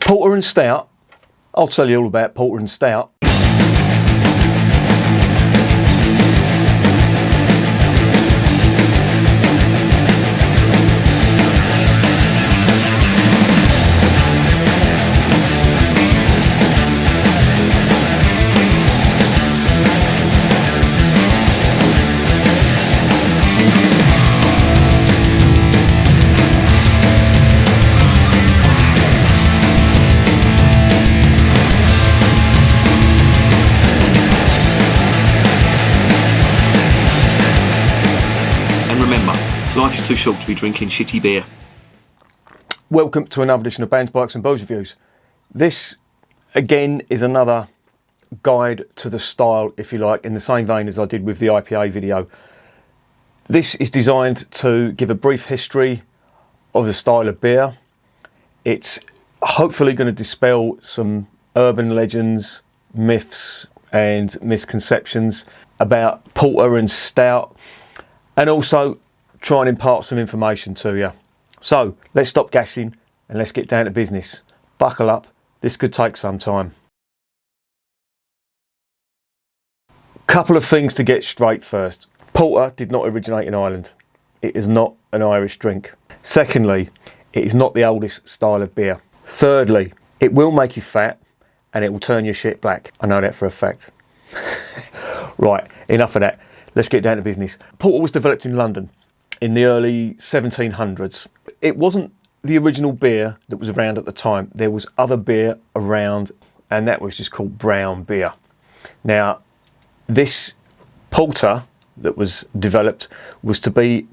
Porter and Stout. I'll tell you all about Porter and Stout. Life is too short to be drinking shitty beer. Welcome to another edition of Bands, Bikes and Booze Reviews. This, again, is another guide to the style, if you like, in the same vein as I did with the IPA video. This is designed to give a brief history of the style of beer. It's hopefully going to dispel some urban legends, myths and misconceptions about Porter and Stout, and also try and impart some information to you. So let's stop gassing and let's get down to business. Buckle up, this could take some time. Couple of things to get straight first. Porter did not originate in Ireland. It is not an Irish drink. Secondly, it is not the oldest style of beer. Thirdly, it will make you fat and it will turn your shit black. I know that for a fact. Right, enough of that. Let's get down to business. Porter was developed in London in the early 1700s. It wasn't the original beer that was around at the time. There was other beer around, and that was just called brown beer. Now, this porter that was developed was to be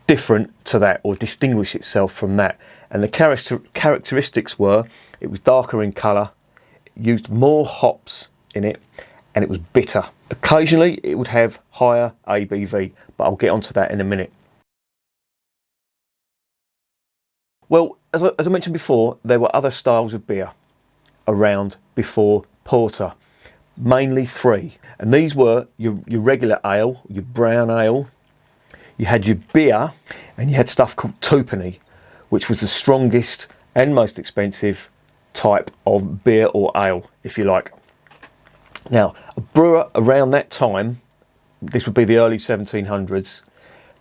different to that, or distinguish itself from that. And the characteristics were, it was darker in colour, used more hops in it, and it was bitter. Occasionally, it would have higher ABV, but I'll get onto that in a minute. Well, as I mentioned before, there were other styles of beer around before porter, mainly three. And these were your regular ale, your brown ale, you had your beer, and you had stuff called twopenny, which was the strongest and most expensive type of beer or ale, if you like. Now, a brewer around that time, this would be the early 1700s,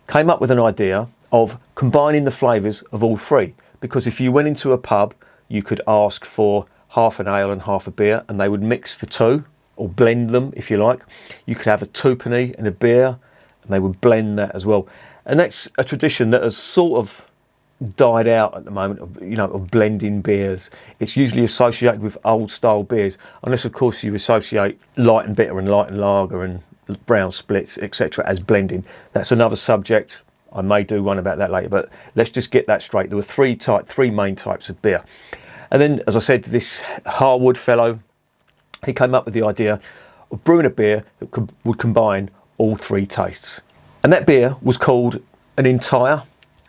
came up with an idea of combining the flavours of all three. Because if you went into a pub, you could ask for half an ale and half a beer, and they would mix the two, or blend them, if you like. You could have a twopenny and a beer, and they would blend that as well. And that's a tradition that has sort of died out at the moment, of blending beers. It's usually associated with old style beers, unless of course you associate light and bitter and light and lager and brown splits, etc. as blending. That's another subject. I may do one about that later, but let's just get that straight. There were three main types of beer. And then, as I said, this Harwood fellow, he came up with the idea of brewing a beer that would combine all three tastes. And that beer was called an entire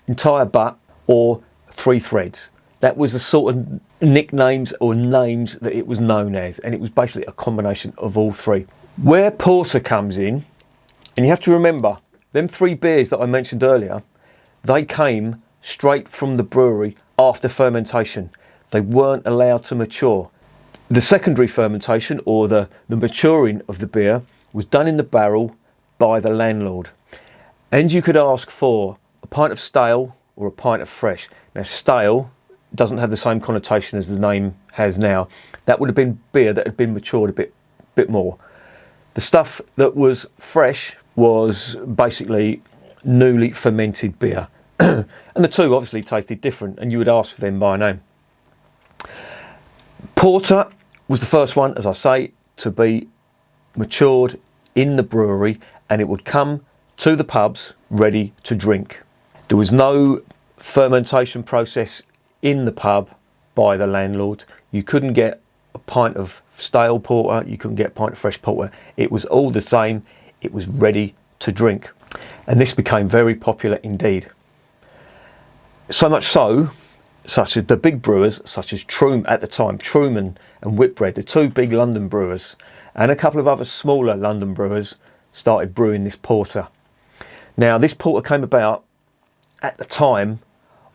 butt, or three threads. That was the sort of nicknames or names that it was known as, and it was basically a combination of all three. Where porter comes in, and you have to remember, them three beers that I mentioned earlier, they came straight from the brewery after fermentation. They weren't allowed to mature. The secondary fermentation, or the maturing of the beer, was done in the barrel by the landlord. And you could ask for a pint of stale or a pint of fresh. Now, stale doesn't have the same connotation as the name has now. That would have been beer that had been matured a bit more. The stuff that was fresh was basically newly fermented beer. And the two obviously tasted different, and you would ask for them by name. Porter was the first one, as I say, to be matured in the brewery, and it would come to the pubs ready to drink. There was no fermentation process in the pub by the landlord. You couldn't get a pint of stale porter, you couldn't get a pint of fresh porter. It was all the same, it was ready to drink. And this became very popular indeed. So much so, such as the big brewers, such as at the time, Truman and Whitbread, the two big London brewers, and a couple of other smaller London brewers started brewing this porter. Now, this porter came about at the time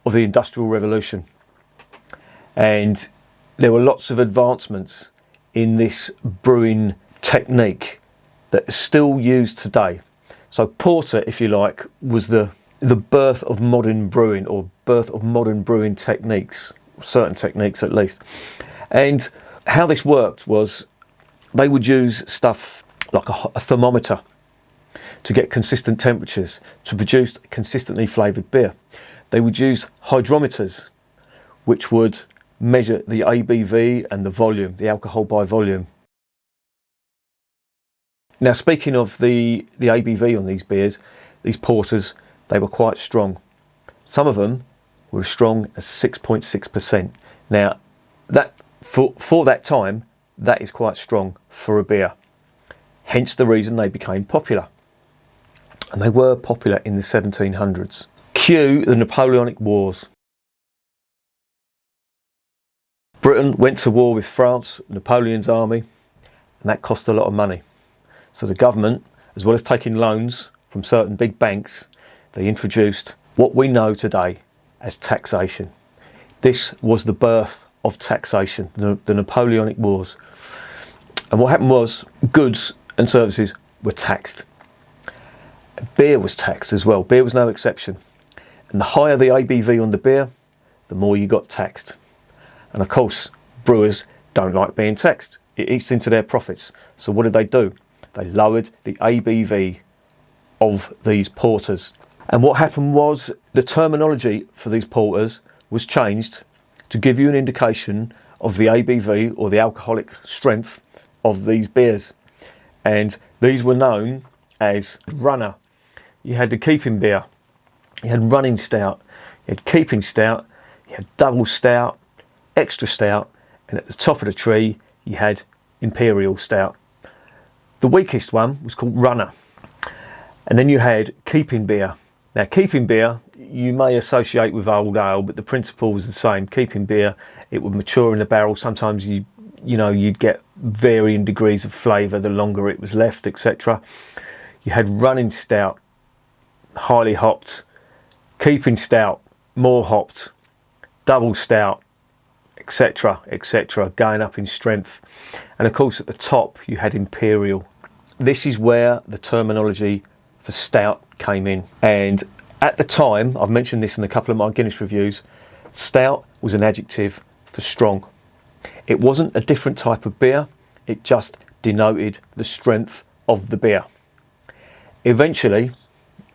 of the Industrial Revolution, and there were lots of advancements in this brewing technique that is still used today. So porter, if you like, was the birth of modern brewing, or birth of modern brewing techniques, certain techniques at least. And how this worked was they would use stuff like a thermometer to get consistent temperatures to produce consistently flavoured beer. They would use hydrometers, which would measure the ABV and the volume, the alcohol by volume. Now, speaking of the ABV on these beers, these porters, they were quite strong. Some of them were as strong as 6.6%. Now, that for that time, that is quite strong for a beer. Hence the reason they became popular. And they were popular in the 1700s. Cue the Napoleonic Wars. Britain went to war with France, Napoleon's army, and that cost a lot of money. So the government, as well as taking loans from certain big banks, they introduced what we know today as taxation. This was the birth of taxation, the Napoleonic Wars. And what happened was goods and services were taxed. Beer was taxed as well. Beer was no exception. And the higher the ABV on the beer, the more you got taxed. And of course, brewers don't like being taxed. It eats into their profits. So what did they do? They lowered the ABV of these porters. And what happened was the terminology for these porters was changed to give you an indication of the ABV, or the alcoholic strength, of these beers. And these were known as runner. You had the keeping beer, you had running stout, you had keeping stout, you had double stout, extra stout, and at the top of the tree you had imperial stout. The weakest one was called runner. And then you had keeping beer. Now, keeping beer you may associate with old ale, but the principle was the same. Keeping beer, it would mature in the barrel. Sometimes you'd get varying degrees of flavour the longer it was left, etc. You had running stout, highly hopped, keeping stout, more hopped, double stout, etc., etc., going up in strength. And of course at the top you had imperial. This is where the terminology for stout came in. And at the time, I've mentioned this in a couple of my Guinness reviews, stout was an adjective for strong. It wasn't a different type of beer, it just denoted the strength of the beer. Eventually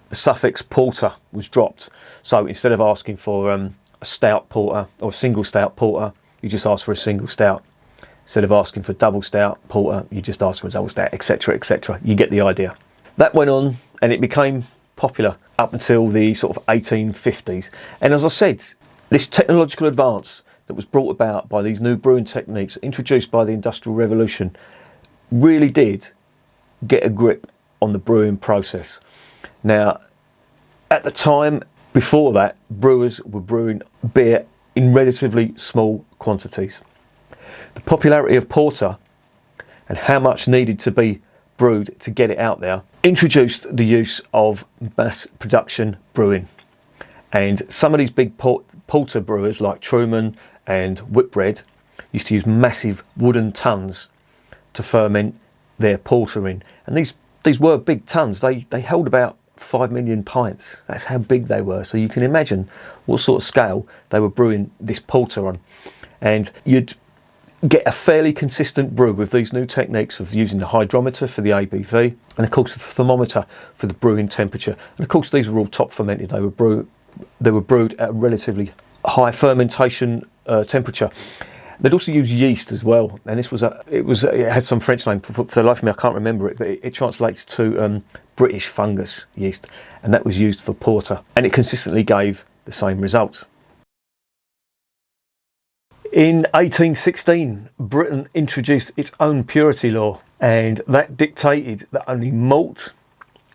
the suffix porter was dropped, so instead of asking for a stout porter or a single stout porter, you just ask for a single stout. Instead of asking for double stout porter, you just ask for a double stout, etc., etc. You get the idea. That went on and it became popular up until the sort of 1850s. And as I said, this technological advance that was brought about by these new brewing techniques introduced by the Industrial Revolution really did get a grip on the brewing process. Now, at the time before that, brewers were brewing beer in relatively small quantities. The popularity of porter and how much needed to be brewed to get it out there introduced the use of mass production brewing. And some of these big porter brewers like Truman and Whitbread used to use massive wooden tuns to ferment their porter in. And these were big tuns. They held about 5 million pints. That's how big they were. So you can imagine what sort of scale they were brewing this porter on. And you'd get a fairly consistent brew with these new techniques of using the hydrometer for the ABV and of course the thermometer for the brewing temperature. And of course these were all top fermented. They were brewed at a relatively high fermentation temperature. They'd also use yeast as well, and it had some French name. For the life of me I can't remember it, but it translates to British fungus yeast, and that was used for porter, and it consistently gave the same results. In 1816, Britain introduced its own purity law, and that dictated that only malt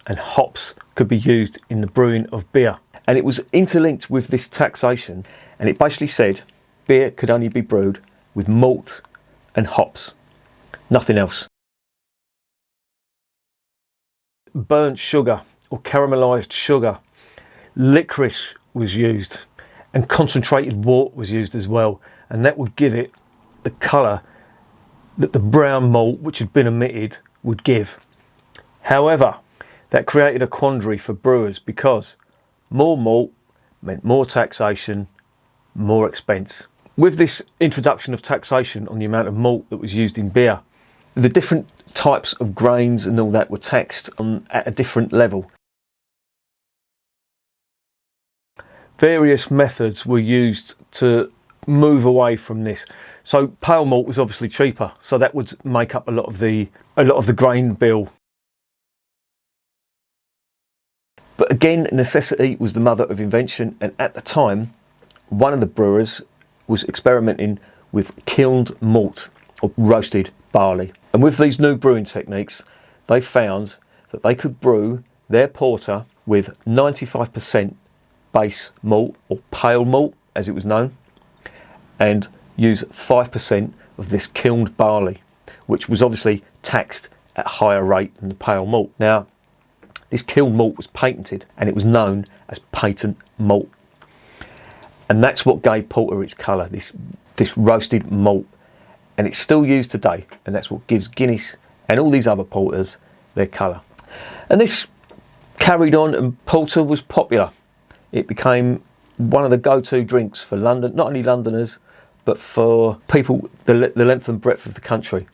and hops could be used in the brewing of beer. And it was interlinked with this taxation, and it basically said beer could only be brewed with malt and hops, nothing else. Burnt sugar or caramelised sugar, licorice was used, and concentrated wort was used as well, and that would give it the colour that the brown malt, which had been omitted, would give. However, that created a quandary for brewers because more malt meant more taxation, more expense. With this introduction of taxation on the amount of malt that was used in beer, the different types of grains and all that were taxed at a different level. Various methods were used to move away from this. So pale malt was obviously cheaper, so that would make up a lot of the grain bill. But again, necessity was the mother of invention, and at the time, one of the brewers was experimenting with kilned malt or roasted barley. And with these new brewing techniques, they found that they could brew their porter with 95% base malt, or pale malt as it was known, and use 5% of this kilned barley, which was obviously taxed at a higher rate than the pale malt. Now, this kilned malt was patented and it was known as patent malt. And that's what gave porter its colour, this roasted malt. And it's still used today, and that's what gives Guinness and all these other porters their colour. And this carried on, and porter was popular. It became one of the go-to drinks for London, not only Londoners, but for people the length and breadth of the country.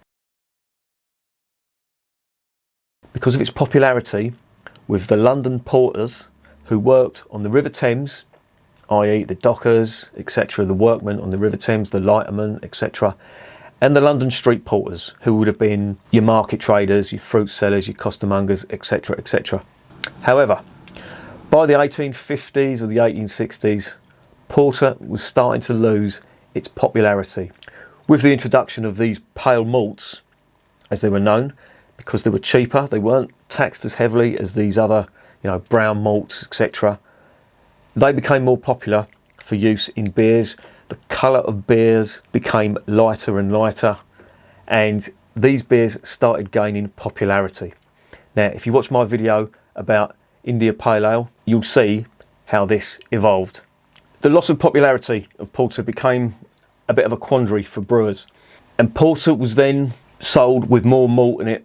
Because of its popularity with the London porters who worked on the River Thames, i.e. the dockers, etc., the workmen on the River Thames, the lightermen, etc., and the London street porters, who would have been your market traders, your fruit sellers, your costermongers, etc., etc. However, by the 1850s or the 1860s, porter was starting to lose its popularity. With the introduction of these pale malts, as they were known, because they were cheaper, they weren't taxed as heavily as these other, brown malts, etc. They became more popular for use in beers. The colour of beers became lighter and lighter, and these beers started gaining popularity. Now, if you watch my video about India Pale Ale, you'll see how this evolved. The loss of popularity of porter became a bit of a quandary for brewers, and porter was then sold with more malt in it,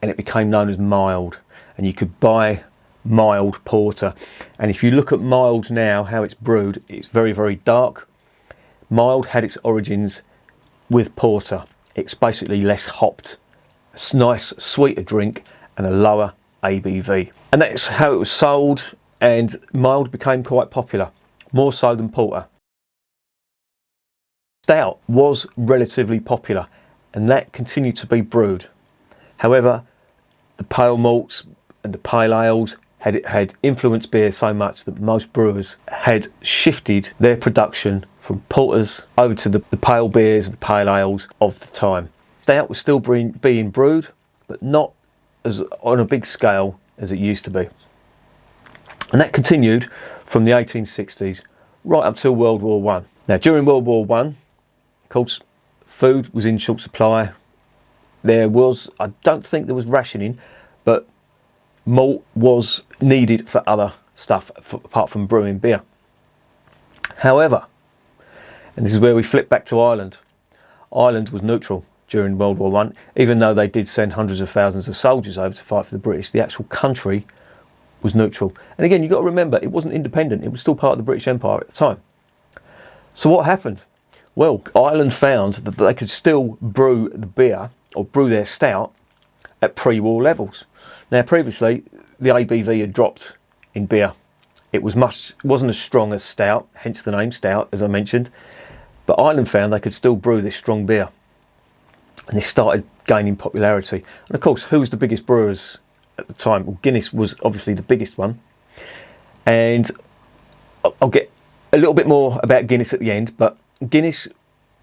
and it became known as mild, and you could buy mild porter. And if you look at mild now, how it's brewed, it's very, very dark. Mild had its origins with porter. It's basically less hopped, a nice sweeter drink and a lower ABV. And that's how it was sold, and mild became quite popular, more so than porter. Stout was relatively popular, and that continued to be brewed. However, the pale malts and the pale ales had influenced beer so much that most brewers had shifted their production from porters over to the pale beers and the pale ales of the time. Stout was still being brewed, but not as on a big scale as it used to be. And that continued from the 1860s right up till World War One. Now, during World War One, of course, food was in short supply. I don't think there was rationing, but malt was needed for other stuff apart from brewing beer. However, and this is where we flip back to Ireland. Ireland was neutral during World War One, even though they did send hundreds of thousands of soldiers over to fight for the British. The actual country was neutral. And again, you've got to remember, it wasn't independent. It was still part of the British Empire at the time. So what happened? Well, Ireland found that they could still brew the beer, or brew their stout, at pre-war levels. Now, previously, the ABV had dropped in beer. It wasn't as strong as stout, hence the name stout, as I mentioned. But Ireland found they could still brew this strong beer. And this started gaining popularity. And of course, who was the biggest brewers at the time? Well, Guinness was obviously the biggest one. And I'll get a little bit more about Guinness at the end, but Guinness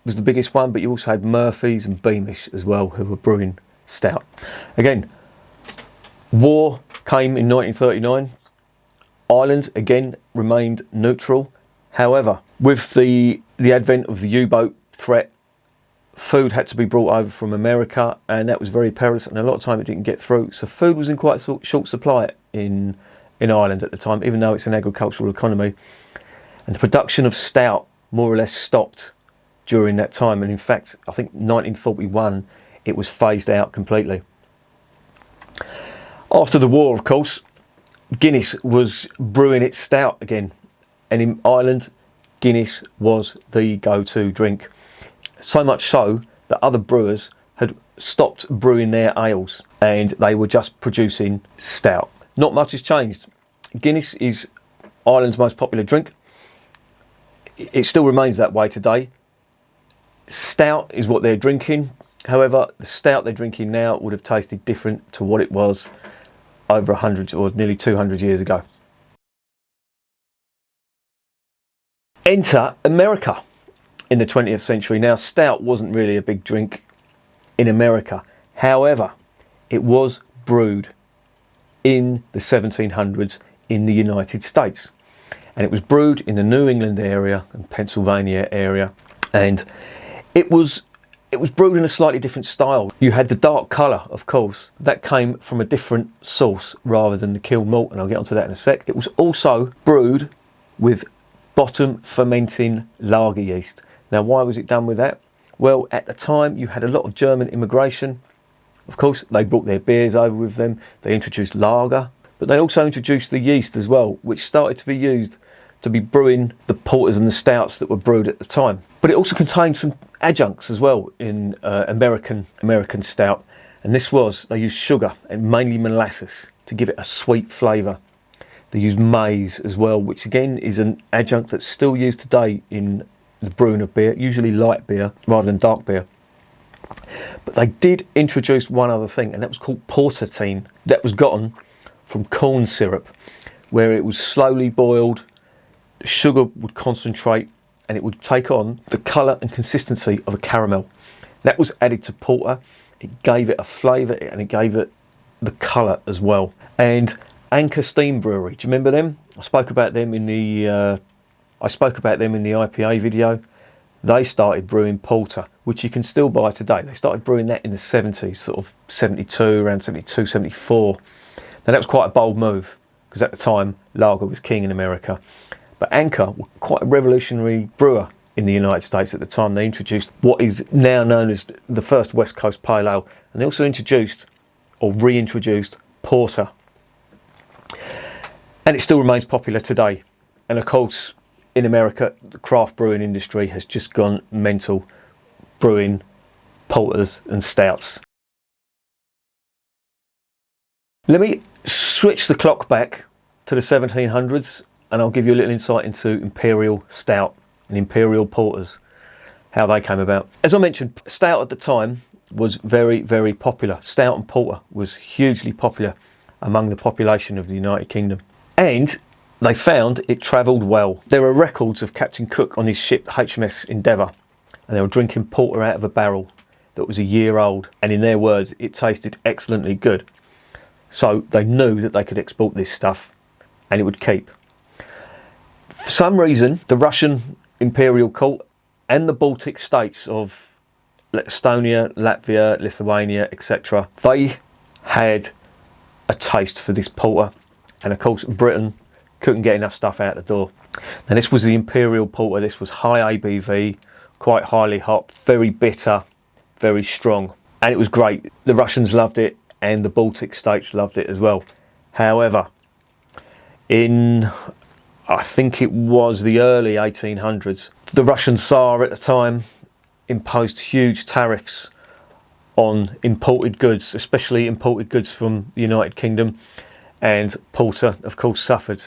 was the biggest one, but you also had Murphy's and Beamish as well, who were brewing stout. Again, war came in 1939. Ireland again remained neutral. However, with the advent of the U-boat threat, food had to be brought over from America, and that was very perilous, and a lot of time it didn't get through. So food was in quite short supply in Ireland at the time, even though it's an agricultural economy. And the production of stout more or less stopped during that time, and in fact I think 1941 it was phased out completely. After the war, of course, Guinness was brewing its stout again, and in Ireland Guinness was the go-to drink, so much so that other brewers had stopped brewing their ales and they were just producing stout. Not much has changed. Guinness is Ireland's most popular drink. It still remains that way today. Stout is what they're drinking. However, the stout they're drinking now would have tasted different to what it was over 100 or nearly 200 years ago. Enter America in the 20th century. Now, stout wasn't really a big drink in America. However, it was brewed in the 1700s in the United States. And it was brewed in the New England area and Pennsylvania area. And it was brewed in a slightly different style. You had the dark colour, of course. That came from a different source rather than the killed malt, and I'll get onto that in a sec. It was also brewed with bottom fermenting lager yeast. Now, why was it done with that? Well, at the time you had a lot of German immigration. Of course, they brought their beers over with them. They introduced lager, but they also introduced the yeast as well, which started to be used to be brewing the porters and the stouts that were brewed at the time. But it also contained some adjuncts as well in American stout, and they used sugar and mainly molasses to give it a sweet flavour. They used maize as well, which again is an adjunct that's still used today in the brewing of beer, usually light beer rather than dark beer. But they did introduce one other thing, and that was called porcine. That was gotten from corn syrup, where it was slowly boiled, the sugar would concentrate, and it would take on the colour and consistency of a caramel. That was added to porter. It gave it a flavour and it gave it the colour as well. And Anchor Steam Brewery, do you remember them? I spoke about them in the IPA video. They started brewing porter, which you can still buy today. They started brewing that in the 70s, sort of 72, around 72, 74. Now that was quite a bold move, because at the time lager was king in America. But Anchor were quite a revolutionary brewer in the United States at the time. They introduced what is now known as the first West Coast Pale Ale, and they also introduced or reintroduced porter. And it still remains popular today. And of course, in America, the craft brewing industry has just gone mental, brewing porters and stouts. Let me switch the clock back to the 1700s, and I'll give you a little insight into imperial stout and imperial porters, how they came about. As I mentioned, stout at the time was very, very popular. Stout and porter was hugely popular among the population of the United Kingdom. And they found it travelled well. There are records of Captain Cook on his ship, HMS Endeavour, and they were drinking porter out of a barrel that was a year old. And in their words, it tasted excellently good. So they knew that they could export this stuff and it would keep. For some reason, the Russian Imperial Court and the Baltic states of Estonia, Latvia, Lithuania, etc., they had a taste for this porter. And of course, Britain couldn't get enough stuff out the door. Now this was the Imperial Porter. This was high ABV, quite highly hopped, very bitter, very strong. And it was great. The Russians loved it and the Baltic states loved it as well. However, in, I think it was the early 1800s, the Russian Tsar at the time imposed huge tariffs on imported goods, especially imported goods from the United Kingdom, and porter, of course, suffered,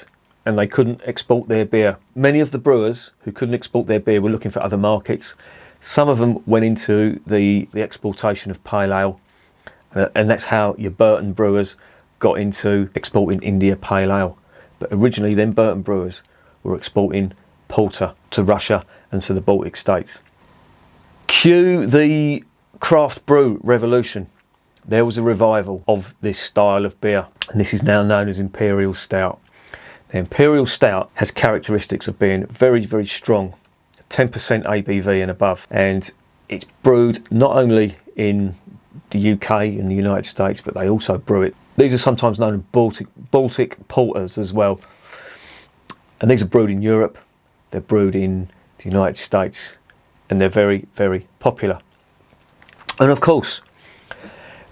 and they couldn't export their beer. Many of the brewers who couldn't export their beer were looking for other markets. Some of them went into the exportation of pale ale, and that's how your Burton brewers got into exporting India pale ale. But originally, them Burton brewers were exporting porter to Russia and to the Baltic states. Cue the craft brew revolution. There was a revival of this style of beer, and this is now known as Imperial Stout. The Imperial Stout has characteristics of being very, very strong, 10% ABV and above, and it's brewed not only in the UK and the United States, but they also brew it. These are sometimes known as Baltic porters as well, and these are brewed in Europe, they're brewed in the United States, and they're very, very popular. And of course,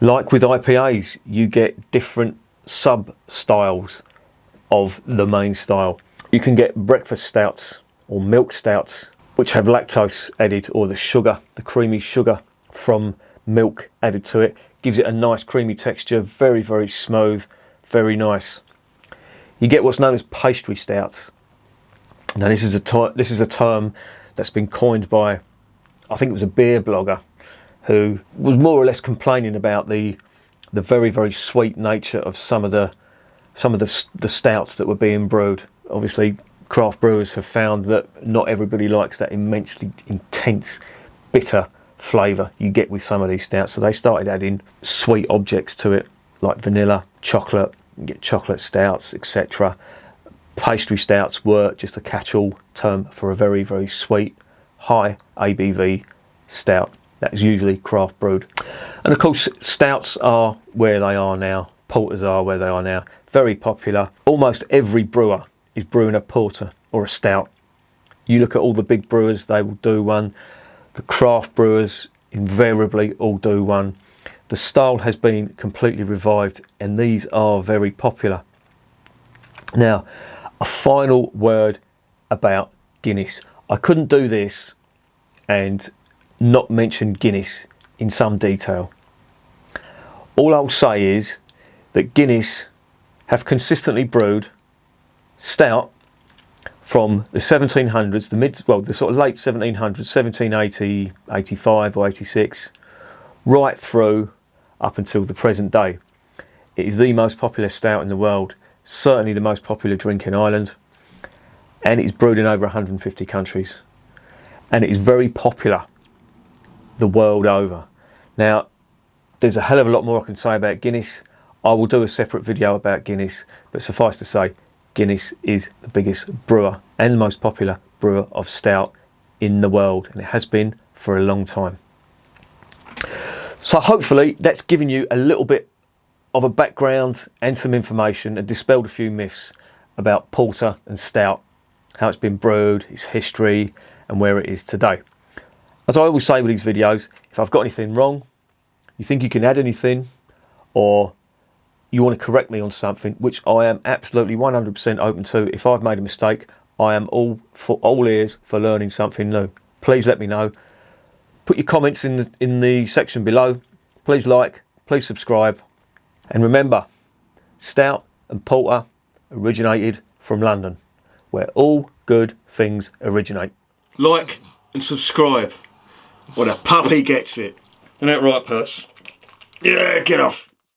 like with IPAs, you get different sub-styles of the main style. You can get breakfast stouts or milk stouts, which have lactose added, or the sugar, the creamy sugar from milk added to it. Gives it a nice creamy texture, very, very smooth, very nice. You get what's known as pastry stouts. Now this is a term that's been coined by, I think it was a beer blogger, who was more or less complaining about the very, very sweet nature of some of the stouts that were being brewed. Obviously, craft brewers have found that not everybody likes that immensely intense, bitter flavour you get with some of these stouts, so they started adding sweet objects to it, like vanilla, chocolate. You get chocolate stouts, etc. Pastry stouts were just a catch-all term for a very, very sweet, high ABV stout that is usually craft brewed. And of course, stouts are where they are now, porters are where they are now, very popular. Almost every brewer is brewing a porter or a stout. You look at all the big brewers, they will do one. The craft brewers invariably all do one. The style has been completely revived, and these are very popular. Now, a final word about Guinness. I couldn't do this and not mention Guinness in some detail. All I'll say is that Guinness have consistently brewed stout from the 1700s, the sort of late 1700s, 1780, 85 or 86, right through up until the present day. It is the most popular stout in the world, certainly the most popular drink in Ireland, and it is brewed in over 150 countries. And it is very popular the world over. Now, there's a hell of a lot more I can say about Guinness. I will do a separate video about Guinness, but suffice to say, Guinness is the biggest brewer and the most popular brewer of stout in the world, and it has been for a long time. So hopefully that's given you a little bit of a background and some information, and dispelled a few myths about porter and stout, how it's been brewed, its history, and where it is today. As I always say with these videos, if I've got anything wrong, you think you can add anything, or you want to correct me on something, which I am absolutely 100% open to. If I've made a mistake, I am all ears for learning something new. Please let me know. Put your comments in the section below. Please like, please subscribe. And remember, stout and porter originated from London, where all good things originate. Like and subscribe, or the puppy gets it. Isn't that right, Purse? Yeah, get off.